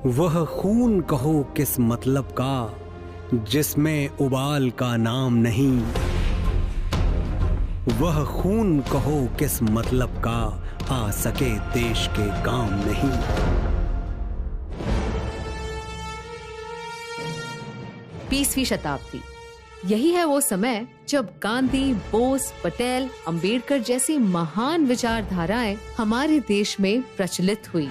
वह खून कहो किस मतलब का, जिसमें उबाल का नाम नहीं। वह खून कहो किस मतलब का, आ सके देश के काम नहीं। 20वीं शताब्दी, यही है वो समय जब गांधी, बोस, पटेल, अंबेडकर जैसी महान विचारधाराएं हमारे देश में प्रचलित हुई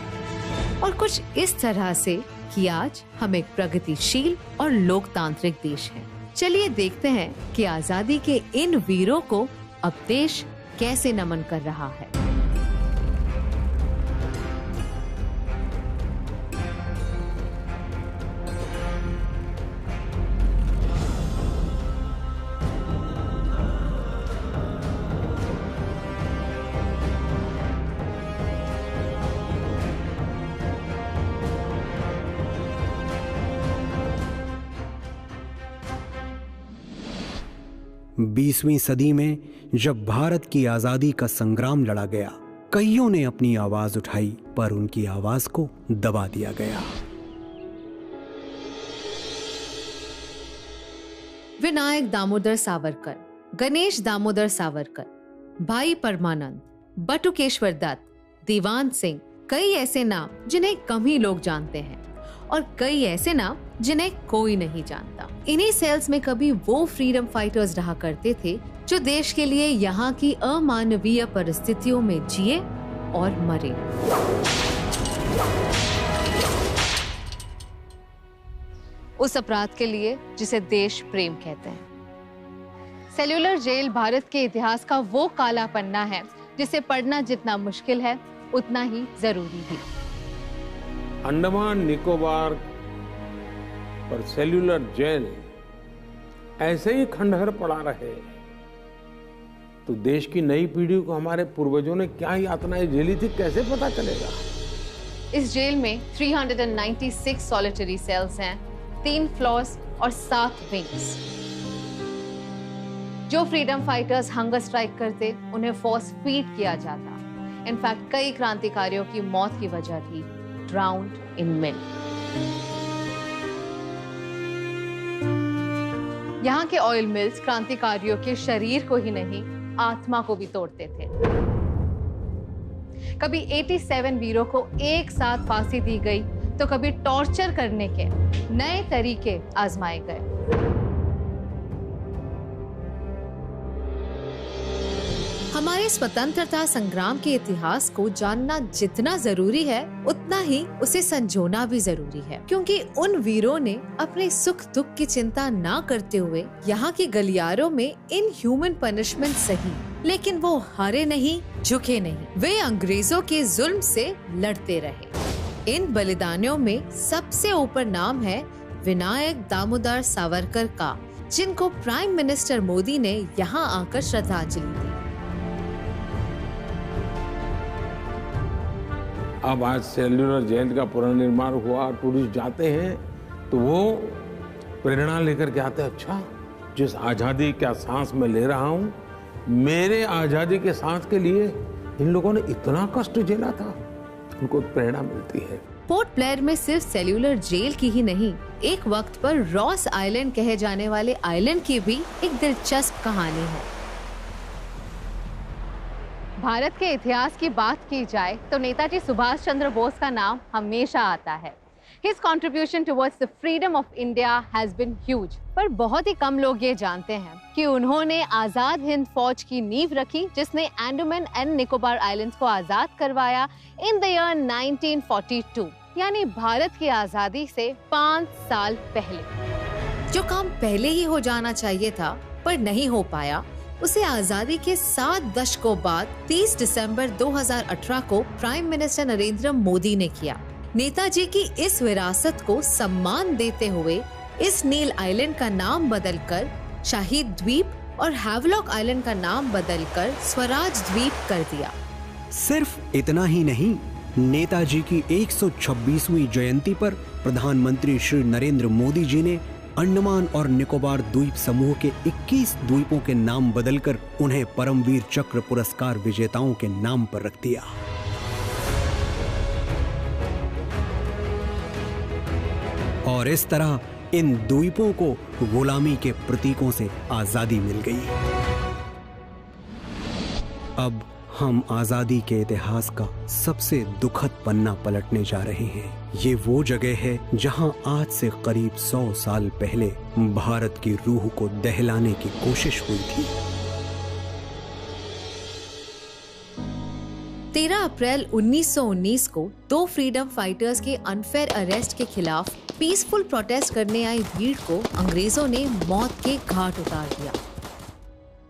और कुछ इस तरह से कि आज हम एक प्रगतिशील और लोकतांत्रिक देश हैं। चलिए देखते हैं कि आजादी के इन वीरों को अब देश कैसे नमन कर रहा है। बीसवीं सदी में जब भारत की आजादी का संग्राम लड़ा गया, कईयों ने अपनी आवाज उठाई, पर उनकी आवाज को दबा दिया गया। विनायक दामोदर सावरकर, गणेश दामोदर सावरकर, भाई परमानंद, बटुकेश्वर दत्त, दीवान सिंह, कई ऐसे नाम जिन्हें कम ही लोग जानते हैं और कई ऐसे नाम जिन्हें कोई नहीं जानता। इन्हीं सेल्स में कभी वो फ्रीडम फाइटर्स रहा करते थे जो देश के लिए यहाँ की अमानवीय परिस्थितियों में जिए और मरे। उस अपराध के लिए जिसे देश प्रेम कहते हैं। सेल्यूलर जेल भारत के इतिहास का वो काला पन्ना है जिसे पढ़ना जितना मुश्किल है उतना ही जरूरी भी। अंडमान निकोबार पर सेल्यूलर जेल ऐसे ही खंडहर पड़ा रहे तो देश की नई पीढ़ी को हमारे पूर्वजों ने क्या यातनाएं झेली थी कैसे पता चलेगा। इस जेल में 396 सॉलिटरी सेल्स हैं, 3 फ्लोर्स और 7 विंग्स। जो फ्रीडम फाइटर्स हंगर स्ट्राइक करते उन्हें फोर्स फीड किया जाता। इनफैक्ट कई क्रांतिकारियों की मौत की वजह थी ड्राउन्ड इन मिल्क। यहाँ के ऑयल मिल्स क्रांतिकारियों के शरीर को ही नहीं आत्मा को भी तोड़ते थे। कभी 87 वीरों को एक साथ फांसी दी गई तो कभी टॉर्चर करने के नए तरीके आजमाए गए। हमारे स्वतंत्रता संग्राम के इतिहास को जानना जितना जरूरी है उतना ही उसे संजोना भी जरूरी है, क्योंकि उन वीरों ने अपने सुख दुख की चिंता ना करते हुए यहाँ के गलियारों में इनह्यूमन पनिशमेंट सही, लेकिन वो हारे नहीं, झुके नहीं। वे अंग्रेजों के जुल्म से लड़ते रहे। इन बलिदानियों में सबसे ऊपर नाम है विनायक दामोदर सावरकर का, जिनको प्राइम मिनिस्टर मोदी ने यहाँ आकर श्रद्धांजलि दी। अब आज सेल्यूलर जेल का पुनर्निर्माण हुआ, टूरिस्ट जाते हैं तो वो प्रेरणा लेकर के आते हैं, अच्छा जिस आजादी का सांस मैं ले रहा हूँ, मेरे आजादी के सांस के लिए इन लोगों ने इतना कष्ट झेला था, उनको प्रेरणा मिलती है। पोर्ट ब्लेयर में सिर्फ सेल्यूलर जेल की ही नहीं, एक वक्त पर रॉस आइलैंड कहे जाने वाले आइलैंड की भी एक दिलचस्प कहानी है। भारत के इतिहास की बात की जाए तो नेताजी सुभाष चंद्र बोस का नाम हमेशा आता है। His contribution towards the freedom of India has been huge। पर बहुत ही कम लोग ये जानते हैं कि उन्होंने आजाद हिंद फौज की नींव रखी, जिसने अंडमान एंड निकोबार आइलैंड्स को आजाद करवाया इन द ईयर 1942, यानी भारत की आजादी से 5 साल पहले। जो काम पहले ही हो जाना चाहिए था पर नहीं हो पाया, उसे आजादी के 7 दशकों बाद 30 दिसंबर 2018 को प्राइम मिनिस्टर नरेंद्र मोदी ने किया। नेताजी की इस विरासत को सम्मान देते हुए इस नील आइलैंड का नाम बदलकर शहीद द्वीप और हैवलॉक आइलैंड का नाम बदलकर स्वराज द्वीप कर दिया। सिर्फ इतना ही नहीं, नेताजी की 126वीं जयंती पर प्रधानमंत्री श्री नरेंद्र मोदी जी ने अंडमान और निकोबार द्वीप समूह के 21 द्वीपों के नाम बदलकर उन्हें परमवीर चक्र पुरस्कार विजेताओं के नाम पर रख दिया। और इस तरह इन द्वीपों को गुलामी के प्रतीकों से आजादी मिल गई। अब हम आजादी के इतिहास का सबसे दुखद पन्ना पलटने जा रहे हैं। ये वो जगह है जहां आज से करीब 100 साल पहले भारत की रूह को दहलाने की कोशिश हुई थी। 13 अप्रैल 1919 को 2 फ्रीडम फाइटर्स के अनफेयर अरेस्ट के खिलाफ पीसफुल प्रोटेस्ट करने आई भीड़ को अंग्रेजों ने मौत के घाट उतार दिया।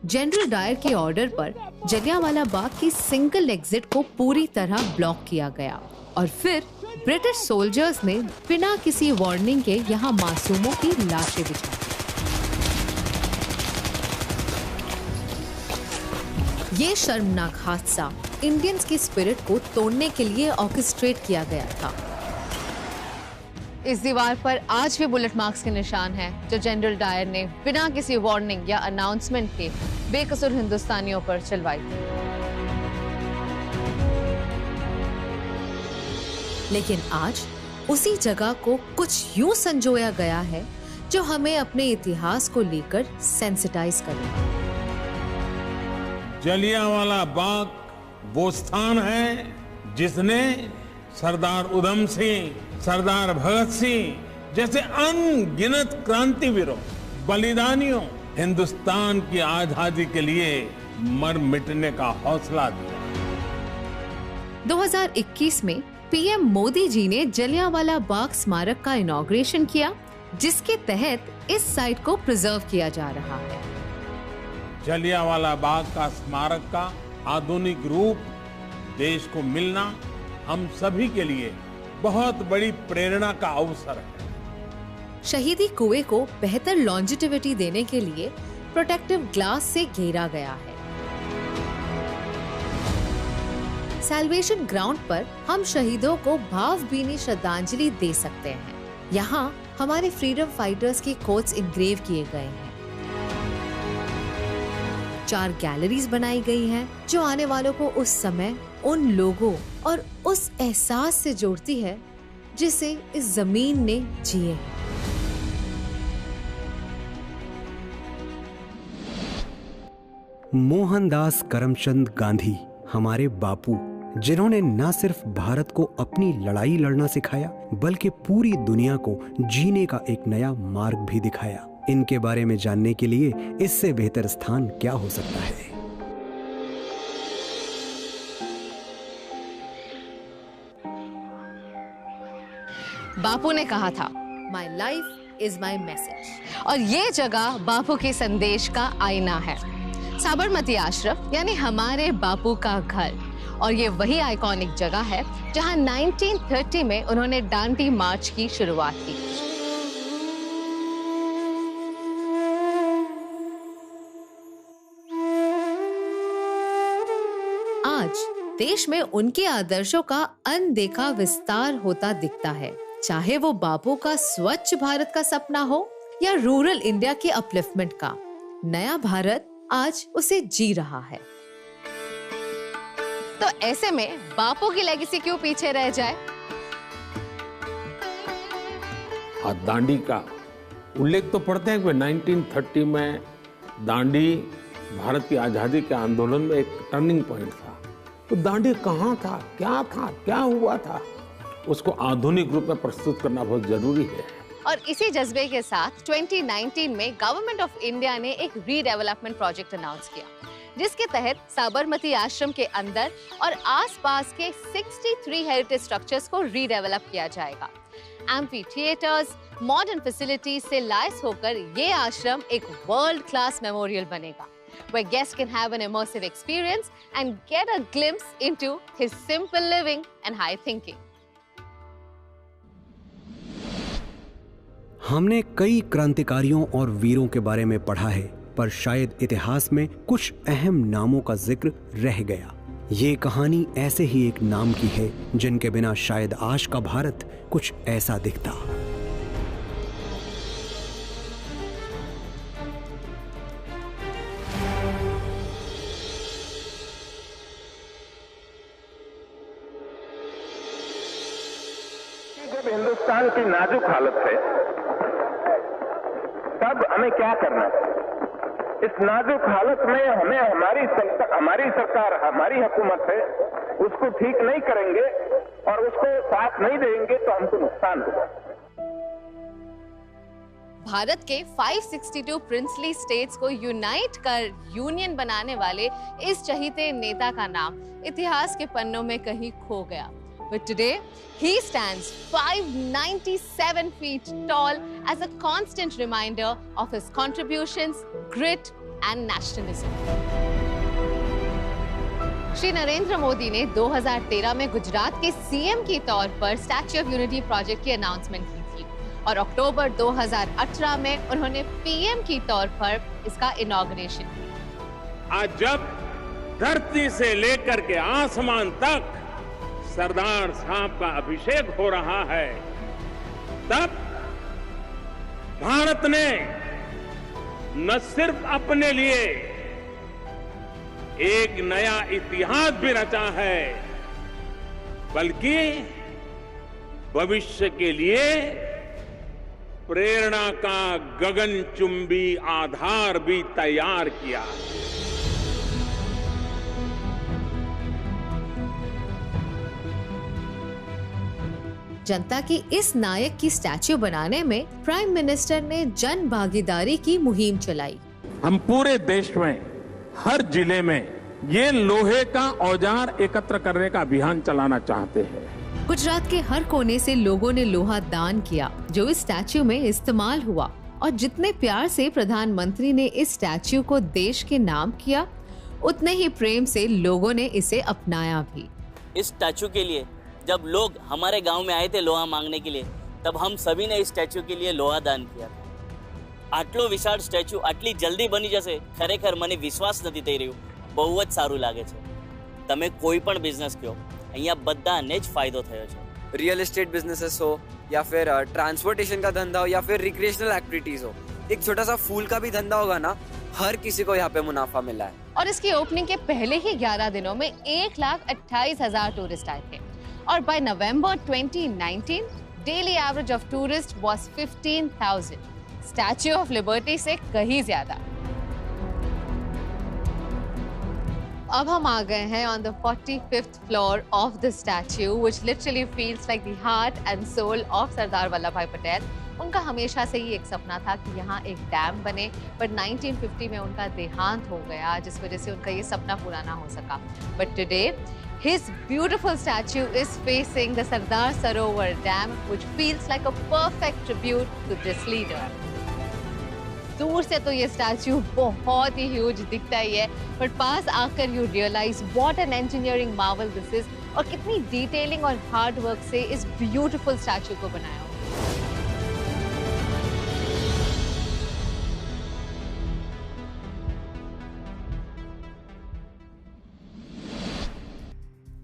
जनरल डायर के ऑर्डर पर जलियांवाला बाग की सिंगल एग्जिट को पूरी तरह ब्लॉक किया गया और फिर ब्रिटिश सोल्जर्स ने बिना किसी वार्निंग के यहाँ मासूमों की लाशें बिछा दी। ये शर्मनाक हादसा इंडियंस की स्पिरिट को तोड़ने के लिए ऑर्केस्ट्रेट किया गया था। इस दीवार पर आज भी बुलेट मार्क्स के निशान हैं जो जनरल डायर ने बिना किसी वार्निंग या अनाउंसमेंट के बेकसूर हिंदुस्तानियों पर चलवाई थी। लेकिन आज उसी जगह को कुछ यूं संजोया गया है जो हमें अपने इतिहास को लेकर सेंसिटाइज करेगा। जलियांवाला बाग वो स्थान है जिसने सरदार उधम सिंह, सरदार भगत सिंह जैसे अनगिनत क्रांतिवीरों, बलिदानियों हिंदुस्तान की आजादी के लिए मर मिटने का हौसला दिया। 2021 में पीएम मोदी जी ने जलियांवाला बाग स्मारक का इनॉग्रेशन किया, जिसके तहत इस साइट को प्रिजर्व किया जा रहा है। जलियांवाला बाग का स्मारक का आधुनिक रूप देश को मिलना हम सभी के लिए बहुत बड़ी प्रेरणा का अवसर है। शहीदी कुएं को बेहतर लॉन्जिटिविटी देने के लिए प्रोटेक्टिव ग्लास से घेरा गया है। सैल्वेशन ग्राउंड पर हम शहीदों को भावभीनी श्रद्धांजलि दे सकते हैं। यहाँ हमारे फ्रीडम फाइटर्स के कोट्स इंग्रेव किए गए हैं। 4 गैलरीज बनाई गई हैं जो आने वालों को उस समय, उन लोगों और उस एहसास से जोड़ती है जिसे इस जमीन ने जिए हैं। मोहनदास करमचंद गांधी हमारे बापू, जिन्होंने न सिर्फ भारत को अपनी लड़ाई लड़ना सिखाया बल्कि पूरी दुनिया को जीने का एक नया मार्ग भी दिखाया। इनके बारे में जानने के लिए इससे बेहतर स्थान क्या हो सकता है। बापू ने कहा था, my life is my message, और ये जगह बापू के संदेश का आईना है। साबरमती आश्रम यानी हमारे बापू का घर, और ये वही आइकॉनिक जगह है जहां 1930 में उन्होंने डांडी मार्च की शुरुआत की। आज देश में उनके आदर्शों का अनदेखा विस्तार होता दिखता है, चाहे वो बापू का स्वच्छ भारत का सपना हो या रूरल इंडिया के अपलिफ्टमेंट का। नया भारत आज उसे जी रहा है। तो ऐसे में बापू की लेगेसी क्यों पीछे रह जाए? दांडी का उल्लेख तो पढ़ते हैं कि 1930 में दांडी भारत की आजादी के आंदोलन में एक टर्निंग पॉइंट था। तो दांडी कहाँ था, क्या हुआ था, उसको आधुनिक रूप में प्रस्तुत करना बहुत जरूरी है। और इसी जज्बे के साथ 2019 में गवर्नमेंट ऑफ इंडिया ने एक रीडेवलपमेंट प्रोजेक्ट अनाउंस किया, जिसके तहत साबरमती आश्रम के अंदर और आसपास के 63 हेरिटेज स्ट्रक्चर्स को रीडेवलप किया जाएगा। एम्फी थिएटर्स, मॉडर्न फैसिलिटीज से लैस होकर ये आश्रम एक वर्ल्ड क्लास मेमोरियल बनेगा, where guests can have an immersive experience and get a glimpse into his simple living and high thinking. हमने कई क्रांतिकारियों और वीरों के बारे में पढ़ा है, पर शायद इतिहास में कुछ अहम नामों का जिक्र रह गया। ये कहानी ऐसे ही एक नाम की है जिनके बिना शायद आज का भारत कुछ ऐसा दिखता। जब हिंदुस्तान की नाजुक हालत है तब हमें क्या करना है? इस नाजुक हालत में हमें हमारी सरकार, हमारी हुकूमत है, उसको ठीक नहीं करेंगे और उसको साथ नहीं देंगे तो हमको नुकसान होगा। भारत के 562 प्रिंसली स्टेट्स को यूनाइट कर यूनियन बनाने वाले इस चहीते नेता का नाम इतिहास के पन्नों में कहीं खो गया। But today, he stands 597 feet tall as a constant reminder of his contributions, grit and nationalism. Shri Narendra Modi ने 2013 में गुजरात के सीएम के तौर पर स्टैच्यू ऑफ यूनिटी प्रोजेक्ट की अनाउंसमेंट की थी और अक्टूबर 2018 में उन्होंने पीएम के तौर पर इसका इनॉग्रेशन किया। आज जब धरती से लेकर के आसमान तक सरदार साहब का अभिषेक हो रहा है, तब भारत ने न सिर्फ अपने लिए एक नया इतिहास भी रचा है, बल्कि भविष्य के लिए प्रेरणा का गगनचुंबी आधार भी तैयार किया है। जनता की इस नायक की स्टैच्यू बनाने में प्राइम मिनिस्टर ने जन भागीदारी की मुहिम चलाई। हम पूरे देश में हर जिले में ये लोहे का औजार एकत्र करने का अभियान चलाना चाहते हैं। गुजरात के हर कोने से लोगों ने लोहा दान किया जो इस स्टैच्यू में इस्तेमाल हुआ और जितने प्यार से प्रधानमंत्री ने इस स्टैच्यू को देश के नाम किया, उतने ही प्रेम से लोगों ने इसे अपनाया भी। इस स्टैच्यू के लिए जब लोग हमारे गांव में आए थे लोहा मांगने के लिए, तब हम सभी ने इस स्टैच्यू के लिए लोहा दान किया था। આટલો વિશાળ સ્ટેચ્યુ આટલી જલ્દી બની જશે, ખરેખર મને વિશ્વાસ નથી થઈ રહ્યો। બહુ જ સારું લાગે છે। તમે કોઈ પણ બિઝનેસ કયો, અહીંયા બધાને જ ફાયદો થયો છે। रियल एस्टेट बिजनेसेस हो या फिर ट्रांसपोर्टेशन का धंधा हो या फिर रिक्रिएशनल एक्टिविटीज हो, एक छोटा सा फूल का भी धंधा होगा ना, हर किसी को यहाँ पे मुनाफा मिला है। और इसकी ओपनिंग के पहले ही 11 दिनों में 1,28,000 टूरिस्ट आए थे और by November 2019 daily average of tourist was 15,000, statue of liberty से कहीं ज्यादा। अब हम आ गए हैं on the 45th floor of the statue, which literally feels like the heart and soul of Sardar Vallabh bhai Patel. उनका हमेशा से ही एक सपना था कि यहाँ एक डैम बने, बट 1950 में उनका देहांत हो गया, जिस वजह से उनका ये सपना पूरा ना हो सका। But today his beautiful statue is facing the Sardar Sarovar Dam, which feels like a perfect tribute to this leader. दूर से तो ये स्टैच्यू बहुत ही ह्यूज दिखता ही है, बट पास आकर you realise what an engineering marvel this is और कितनी डिटेलिंग और हार्ड वर्क से इस ब्यूटीफुल स्टैच्यू को बनाया।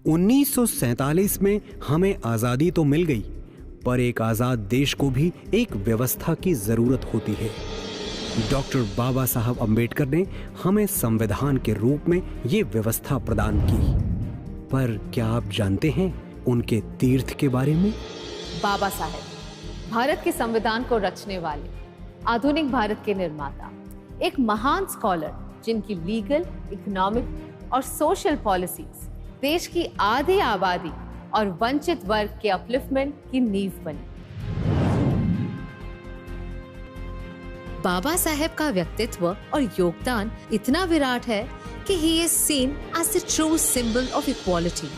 1947 में हमें आजादी तो मिल गई, पर एक आजाद देश को भी एक व्यवस्था की जरूरत होती है। डॉक्टर बाबा साहब अंबेडकर ने हमें संविधान के रूप में ये व्यवस्था प्रदान की, पर क्या आप जानते हैं उनके तीर्थ के बारे में? बाबा साहब भारत के संविधान को रचने वाले, आधुनिक भारत के निर्माता, एक महान स्कॉलर जिनकी लीगल, इकोनॉमिक और सोशल पॉलिसीज देश की आधी आबादी और वंचित वर्ग के अपलिफ्टमेंट की नींव बनी। बाबा साहेब का व्यक्तित्व और योगदान इतना विराट है कि he is seen as the true symbol of equality.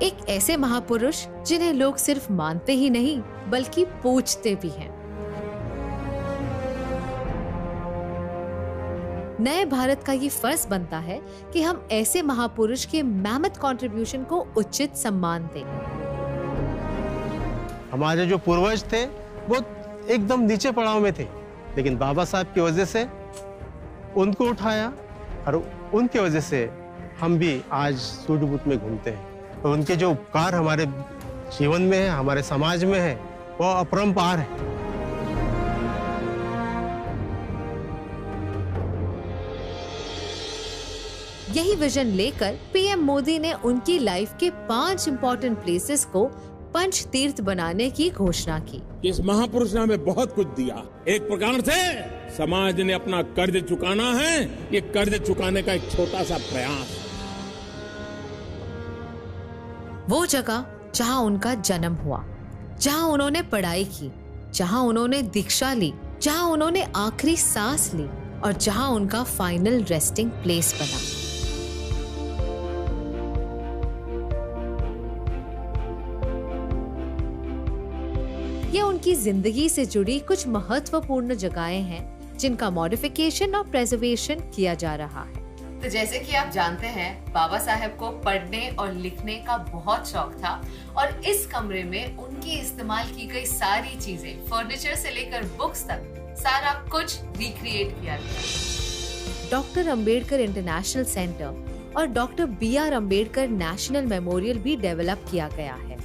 एक ऐसे महापुरुष जिन्हें लोग सिर्फ मानते ही नहीं बल्कि पूछते भी हैं। नए भारत का ये फर्ज बनता है कि हम ऐसे महापुरुष के मैमथ कंट्रीब्यूशन को उचित सम्मान दें। हमारे जो पूर्वज थे वो एकदम नीचे पड़ाव में थे, लेकिन बाबा साहब की वजह से उनको उठाया और उनकी वजह से हम भी आज सूझबूझ में घूमते हैं। तो उनके जो उपकार हमारे जीवन में है, हमारे समाज में है, वो अपरंपार है। यही विजन लेकर पीएम मोदी ने उनकी लाइफ के 5 इम्पोर्टेंट प्लेसेस को पंच तीर्थ बनाने की घोषणा की। इस महापुरुष ने हमें बहुत कुछ दिया। एक प्रकार से समाज ने अपना कर्ज चुकाना है, ये कर्ज चुकाने का एक छोटा सा प्रयास। वो जगह जहां उनका जन्म हुआ, जहां उन्होंने पढ़ाई की, जहां उन्होंने दीक्षा ली, जहां उन्होंने आखिरी सांस ली और जहां उनका फाइनल रेस्टिंग प्लेस बना। ये उनकी जिंदगी से जुड़ी कुछ महत्वपूर्ण जगहें हैं जिनका मॉडिफिकेशन और प्रेजर्वेशन किया जा रहा है। तो जैसे कि आप जानते हैं, बाबा साहेब को पढ़ने और लिखने का बहुत शौक था और इस कमरे में उनकी इस्तेमाल की गई सारी चीजें, फर्नीचर से लेकर बुक्स तक, सारा कुछ रिक्रिएट किया गया। डॉक्टर अंबेडकर इंटरनेशनल सेंटर और doctor BR Ambedkar national memorial भी डेवलप किया गया है।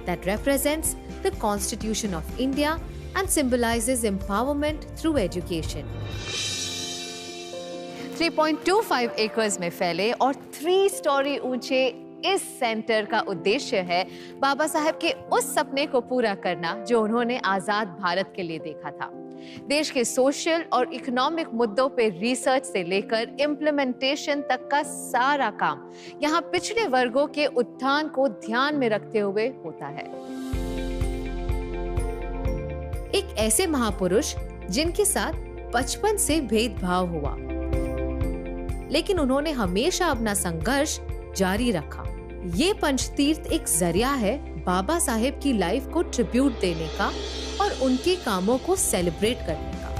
That represents the Constitution of India and symbolizes empowerment through education. 3.25 acres में फैले और 3 स्टोरी ऊंचे इस सेंटर का उद्देश्य है बाबा साहेब के उस सपने को पूरा करना जो उन्होंने आजाद भारत के लिए देखा था। देश के सोशल और इकोनॉमिक मुद्दों पे रिसर्च से लेकर इम्प्लीमेंटेशन तक का सारा काम यहाँ पिछड़े वर्गों के उत्थान को ध्यान में रखते हुए होता है। एक ऐसे महापुरुष जिनके साथ बचपन से भेदभाव हुआ, लेकिन उन्होंने हमेशा अपना संघर्ष जारी रखा। ये पंचतीर्थ एक जरिया है बाबा साहेब की लाइफ को ट्रिब्यूट देने का और उनके कामों को सेलिब्रेट करने का।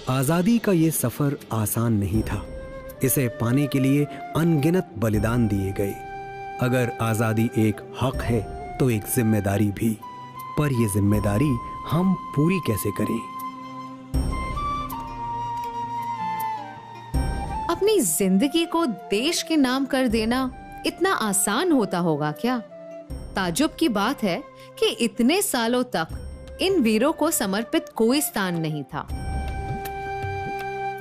आजादी का ये सफर आसान नहीं था। इसे पाने के लिए अनगिनत बलिदान दिए गए। अगर आजादी एक हक है तो एक जिम्मेदारी भी, पर ये जिम्मेदारी हम पूरी कैसे करें? अपनी जिंदगी को देश के नाम कर देना इतना आसान होता होगा क्या? ताज्जुब की बात है कि इतने सालों तक इन वीरों को समर्पित कोई स्थान नहीं था।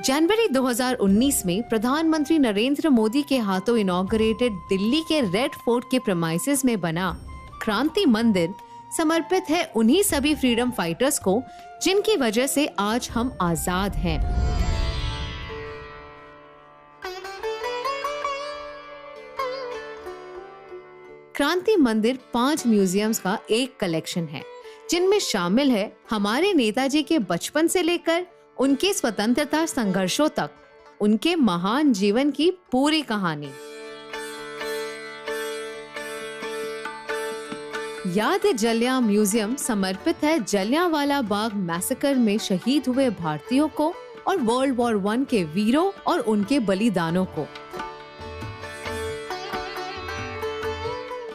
जनवरी 2019 में प्रधानमंत्री नरेंद्र मोदी के हाथों इनॉग्रेटेड दिल्ली के रेड फोर्ट के प्रेमाइसेस में बना क्रांति मंदिर समर्पित है उन्हीं सभी फ्रीडम फाइटर्स को जिनकी वजह से आज हम आजाद हैं। क्रांति मंदिर 5 म्यूजियम्स का एक कलेक्शन है जिनमें शामिल है हमारे नेताजी के बचपन से लेकर उनके स्वतंत्रता संघर्षों तक उनके महान जीवन की पूरी कहानी। याद जलियां म्यूजियम समर्पित है जलियांवाला बाग मैसेकर में शहीद हुए भारतीयों को और वर्ल्ड वॉर 1 के वीरों और उनके बलिदानों को।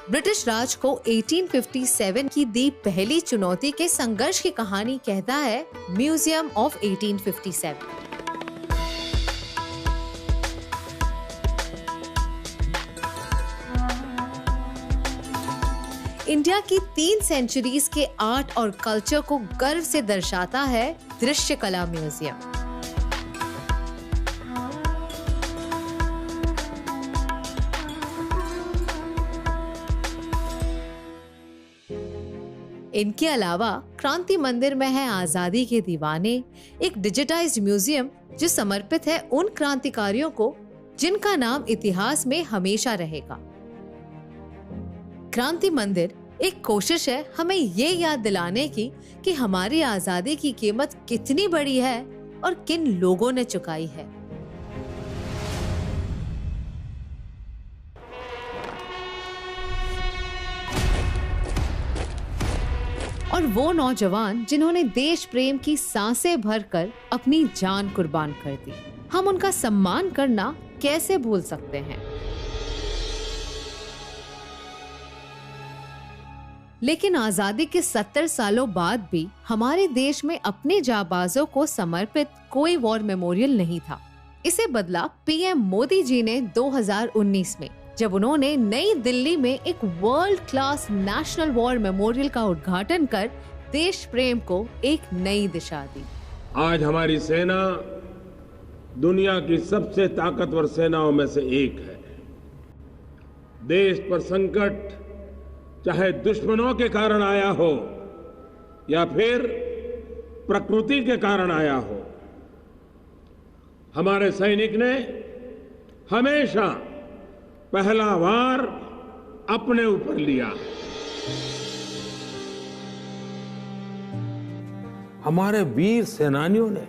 ब्रिटिश राज को 1857 की दी पहली चुनौती के संघर्ष की कहानी कहता है म्यूजियम ऑफ 1857। इंडिया की 3 सेंचुरीज के आर्ट और कल्चर को गर्व से दर्शाता है दृश्य कला म्यूजियम। इनके अलावा क्रांति मंदिर में है आजादी के दीवाने, एक डिजिटाइज्ड म्यूजियम जो समर्पित है उन क्रांतिकारियों को जिनका नाम इतिहास में हमेशा रहेगा। क्रांति मंदिर एक कोशिश है हमें ये याद दिलाने की कि हमारी आजादी की कीमत कितनी बड़ी है और किन लोगों ने चुकाई है। और वो नौजवान जिन्होंने देश प्रेम की सांसें भरकर अपनी जान कुर्बान कर दी, हम उनका सम्मान करना कैसे भूल सकते हैं। लेकिन आजादी के 70 सालों बाद भी हमारे देश में अपने जाबाजों को समर्पित कोई वॉर मेमोरियल नहीं था। इसे बदला पीएम मोदी जी ने 2019 में जब उन्होंने नई दिल्ली में एक world class national war memorial का उद्घाटन कर देश प्रेम को एक नई दिशा दी। आज हमारी सेना दुनिया की सबसे ताकतवर सेनाओं में से एक है। देश पर संकट चाहे दुश्मनों के कारण आया हो या फिर प्रकृति के कारण आया हो, हमारे सैनिक ने हमेशा पहला वार अपने ऊपर लिया। हमारे वीर सेनानियों ने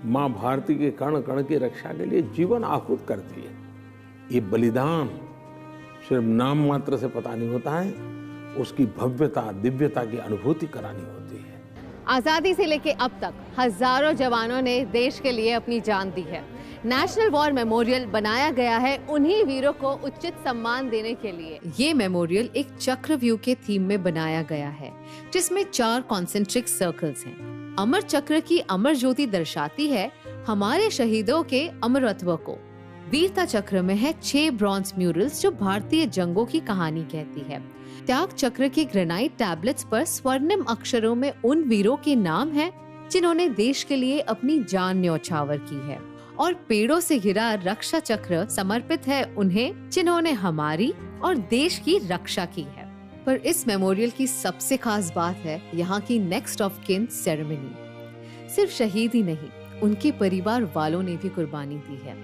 मां भारती के कण कण की रक्षा के लिए जीवन आहुत कर दिए। ये बलिदान सिर्फ नाम मात्र से पता नहीं होता है, उसकी भव्यता दिव्यता की अनुभूति करानी होती है। आजादी से लेके अब तक हजारों जवानों ने देश के लिए अपनी जान दी है। नेशनल वॉर मेमोरियल बनाया गया है उन्हीं वीरों को उचित सम्मान देने के लिए। ये मेमोरियल एक चक्रव्यूह के थीम में बनाया गया है, जिसमें 4 कॉन्सेंट्रिक सर्कल्स हैं। अमर चक्र की अमर ज्योति दर्शाती है हमारे शहीदों के अमरत्व को। वीरता चक्र में है 6 ब्रॉन्ज म्यूरल्स जो भारतीय जंगों की कहानी कहती है। त्याग चक्र के ग्रेनाइट टैबलेट्स पर स्वर्णिम अक्षरों में उन वीरों के नाम हैं जिन्होंने देश के लिए अपनी जान न्यौछावर की है। और पेड़ों से घिरा रक्षा चक्र समर्पित है उन्हें जिन्होंने हमारी और देश की रक्षा की है। पर इस मेमोरियल की सबसे खास बात है यहाँ की नेक्स्ट ऑफ किन सेरेमनी। सिर्फ शहीद ही नहीं, उनके परिवार वालों ने भी कुर्बानी दी है,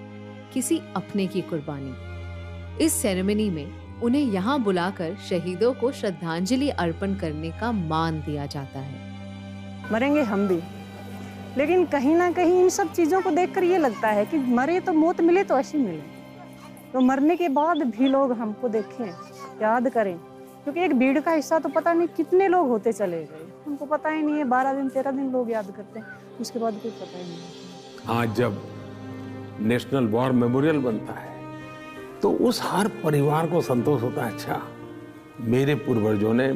किसी अपने की कुर्बानी। इस सेरेमनी में उन्हें यहाँ बुलाकर शहीदों को श्रद्धांजलि अर्पण करने का मान दिया जाता है। मरेंगे हम भी, लेकिन कहीं ना कहीं इन सब चीज़ों को देखकर ये लगता है कि मरे तो मौत मिले तो ऐसी मिले, तो मरने के बाद भी लोग हमको देखें, याद करें, क्योंकि एक भीड़ का हिस्सा तो पता नहीं कितने लोग होते चले गए, हमको पता ही नहीं है। 12 दिन 13 दिन लोग याद करते हैं, उसके बाद कुछ पता ही नहीं। आज जब नेशनल वॉर मेमोरियल बनता है तो उस हर परिवार को संतोष होता है, अच्छा मेरे पूर्वजों ने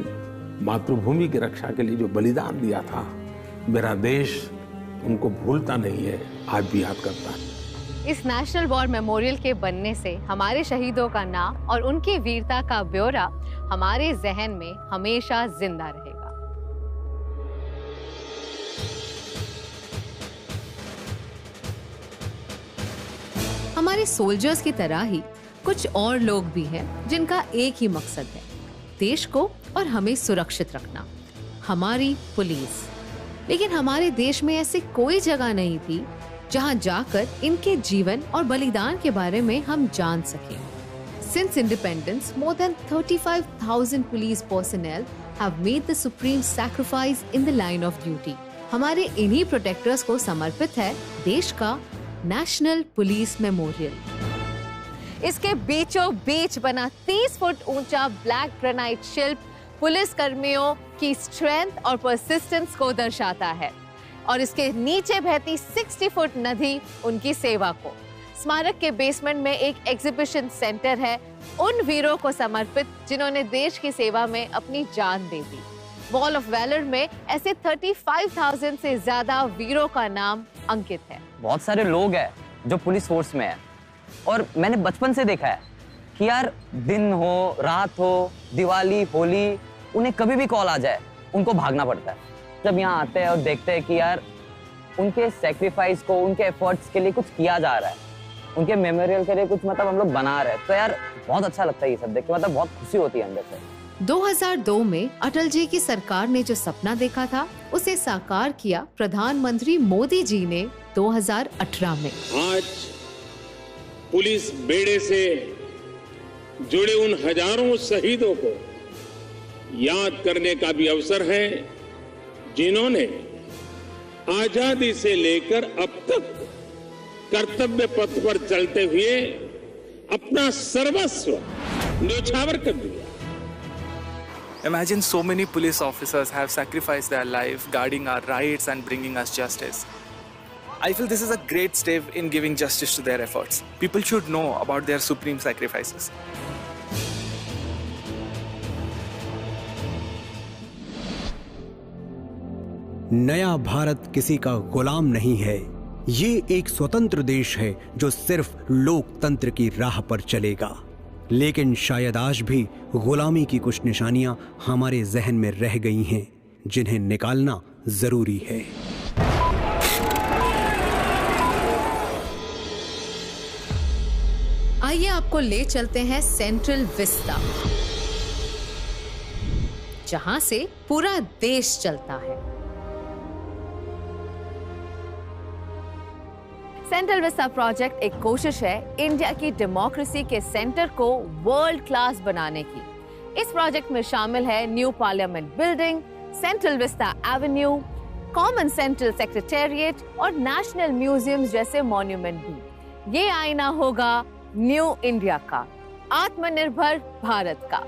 मातृभूमि की रक्षा के लिए जो बलिदान दिया था, मेरा देश उनको भूलता नहीं है, आज भी याद करता है। इस नेशनल वॉर मेमोरियल के बनने से हमारे शहीदों का नाम और उनकी वीरता का ब्यौरा हमारे जहन में हमेशा जिंदा रहेगा। हमारे सोल्जर्स की तरह ही कुछ और लोग भी हैं जिनका एक ही मकसद है, देश को और हमें सुरक्षित रखना, हमारी पुलिस। लेकिन हमारे देश में ऐसी कोई जगह नहीं थी जहां जाकर इनके जीवन और बलिदान के बारे में हम जान सकें। Since independence, more than 35,000 police personnel have made the supreme sacrifice in the line of duty. हमारे इन्हीं प्रोटेक्टर्स को समर्पित है देश का नेशनल पुलिस मेमोरियल। इसके बीचों बीच बना 30 फुट ऊंचा ब्लैक ग्रेनाइट शिल्प पुलिस कर्मियों की स्ट्रेंथ और परसिस्टेंस को दर्शाता है और इसके नीचे बहती 60 फुट नदी उनकी सेवा को। स्मारक के बेसमेंट में एक एग्जीबिशन सेंटर है उन वीरों को समर्पित जिन्होंने देश की सेवा में अपनी जान दे दी। वॉल ऑफ वैलर में ऐसे 35,000 से ज्यादा वीरों का नाम अंकित है। बहुत सारे लोग हैं जो पुलिस फोर्स में है और मैंने बचपन से देखा है कि यार दिन हो रात हो, दिवाली होली, उन्हें कभी भी कॉल आ जाए उनको भागना पड़ता है। जब यहाँ आते हैं और देखते हैं कि यार उनके सेक्रीफाइस को, उनके एफर्ट्स के लिए कुछ किया जा रहा है, उनके मेमोरियल के लिए कुछ मतलब हम लोग बना रहे हैं, तो यार बहुत अच्छा लगता है ये सब देख के, मतलब बहुत खुशी होती है अंदर से। 2002 में अटल जी की सरकार ने जो सपना देखा था उसे साकार किया प्रधानमंत्री मोदी जी ने 2018 में। आज पुलिस बेड़े से जुड़े उन हजारों शहीदों को याद करने का भी अवसर है जिन्होंने आजादी से लेकर अब तक कर्तव्य पथ पर चलते हुए अपना सर्वस्व न्यौछावर कर दिया। Imagine so many police officers have sacrificed their life guarding our rights and bringing us justice. I feel this is a great step in giving justice to their efforts. People should know about their supreme sacrifices. नया भारत किसी का गुलाम नहीं है, ये एक स्वतंत्र देश है जो सिर्फ लोकतंत्र की राह पर चलेगा। लेकिन शायद आज भी गुलामी की कुछ निशानियां हमारे जहन में रह गई हैं, जिन्हें निकालना जरूरी है। आइए आपको ले चलते हैं सेंट्रल विस्टा, जहां से पूरा देश चलता है। सेंट्रल विस्टा प्रोजेक्ट एक कोशिश है इंडिया की डेमोक्रेसी के सेंटर को वर्ल्ड क्लास बनाने की। इस प्रोजेक्ट में शामिल है new parliament building, central Vista Avenue, common central secretariat और नेशनल म्यूजियम्स जैसे मॉन्यूमेंट भी। ये आईना होगा न्यू इंडिया का, आत्मनिर्भर भारत का।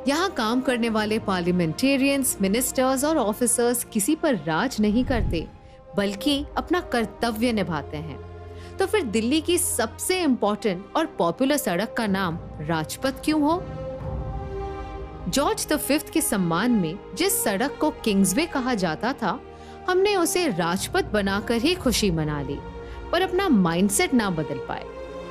यहाँ काम करने वाले पार्लियामेंटेरियंस, मिनिस्टर्स और ऑफिसर्स किसी पर राज नहीं करते, बल्कि अपना कर्तव्य निभाते हैं। तो फिर दिल्ली की सबसे इम्पोर्टेंट और पॉपुलर सड़क का नाम राजपथ क्यों हो? जॉर्ज V के सम्मान में जिस सड़क को किंग्सवे कहा जाता था, हमने उसे राजपथ बनाकर ही खुशी मना ली, पर अपना माइंडसेट ना बदल पाए।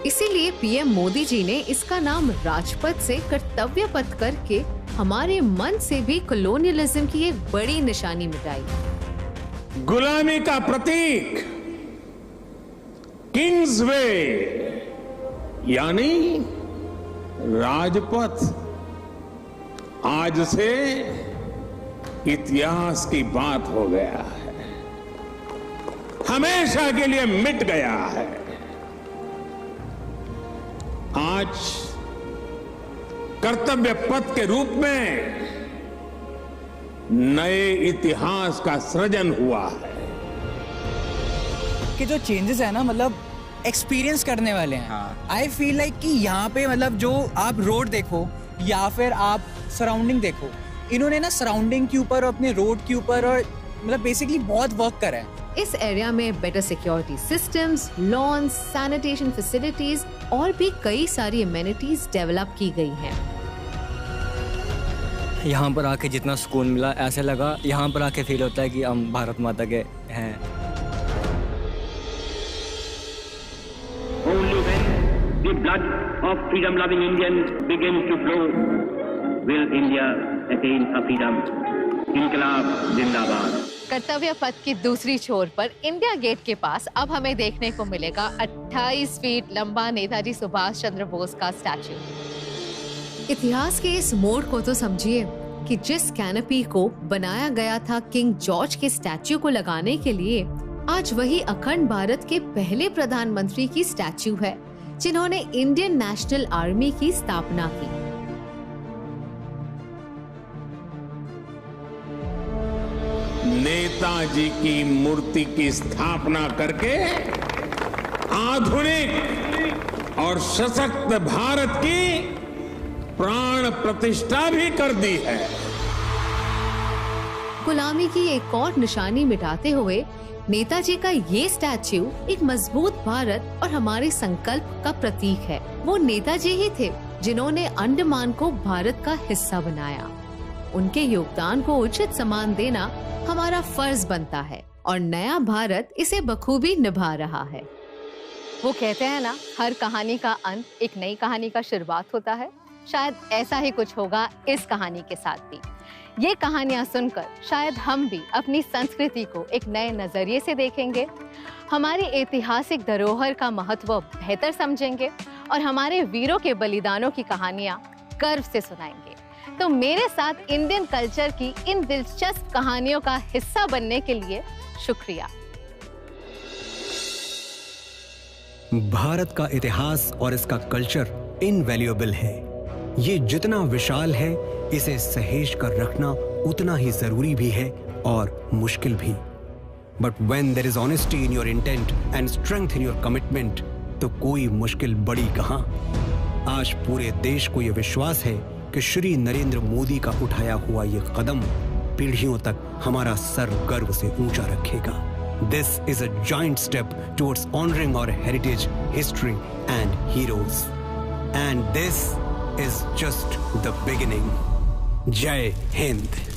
इसीलिए पीएम मोदी जी ने इसका नाम राजपथ से कर्तव्य पथ करके हमारे मन से भी कॉलोनियलिज्म की एक बड़ी निशानी मिटाई। गुलामी का प्रतीक किंग्सवे यानी राजपथ आज से इतिहास की बात हो गया है, हमेशा के लिए मिट गया है। आज कर्तव्य पथ के रूप में नए इतिहास का सृजन हुआ है कि जो चेंजेस है ना, मतलब एक्सपीरियंस करने वाले हैं। आई फील लाइक कि यहाँ पे मतलब जो आप रोड देखो या फिर आप सराउंडिंग देखो, इन्होंने ना सराउंडिंग के ऊपर और अपने रोड के ऊपर और मतलब बेसिकली बहुत वर्क करा है। इस एरिया में better security systems, lawns, sanitation facilities और भी कई सारी एमेनिटीज डेवलप की गई हैं। यहाँ पर आके जितना सुकून मिला, ऐसे लगा यहाँ पर आके फील होता है कि हम भारत माता के हैं। Only when the blood of freedom-loving Indians begins to flow, will India attain a freedom. इनकलाब जिंदाबाद। कर्तव्य पथ की दूसरी छोर पर इंडिया गेट के पास अब हमें देखने को मिलेगा 28 फीट लंबा नेताजी सुभाष चंद्र बोस का स्टैच्यू। इतिहास के इस मोड़ को तो समझिए कि जिस कैनपी को बनाया गया था किंग जॉर्ज के स्टैच्यू को लगाने के लिए, आज वही अखंड भारत के पहले प्रधानमंत्री की स्टैच्यू है जिन्होंने इंडियन नेशनल आर्मी की स्थापना की। नेताजी की मूर्ति की स्थापना करके आधुनिक और सशक्त भारत की प्राण प्रतिष्ठा भी कर दी है। गुलामी की एक और निशानी मिटाते हुए नेताजी का ये स्टैच्यू एक मजबूत भारत और हमारे संकल्प का प्रतीक है। वो नेताजी ही थे जिन्होंने अंडमान को भारत का हिस्सा बनाया। उनके योगदान को उचित सम्मान देना हमारा फर्ज बनता है और नया भारत इसे बखूबी निभा रहा है। वो कहते हैं ना, हर कहानी का अंत एक नई कहानी का शुरुआत होता है। शायद ऐसा ही कुछ होगा इस कहानी के साथ भी। ये कहानियां सुनकर शायद हम भी अपनी संस्कृति को एक नए नजरिए से देखेंगे, हमारी ऐतिहासिक धरोहर का महत्व बेहतर समझेंगे और हमारे वीरों के बलिदानों की कहानियां गर्व से सुनाएंगे। तो मेरे साथ इंडियन कल्चर की इन दिलचस्प कहानियों का हिस्सा बनने के लिए शुक्रिया। भारत का इतिहास और इसका कल्चर इनवैल्यूएबल है। ये जितना विशाल है, इसे सहेज कर रखना उतना ही जरूरी भी है और मुश्किल भी। But when there is honesty in your intent and strength in your commitment, तो कोई मुश्किल बड़ी कहां। आज पूरे देश को यह विश्वास है कि श्री नरेंद्र मोदी का उठाया हुआ ये कदम पीढ़ियों तक हमारा सर गर्व से ऊंचा रखेगा। This is a giant step towards honoring our heritage, history and heroes. And this is just the beginning. Jai Hind.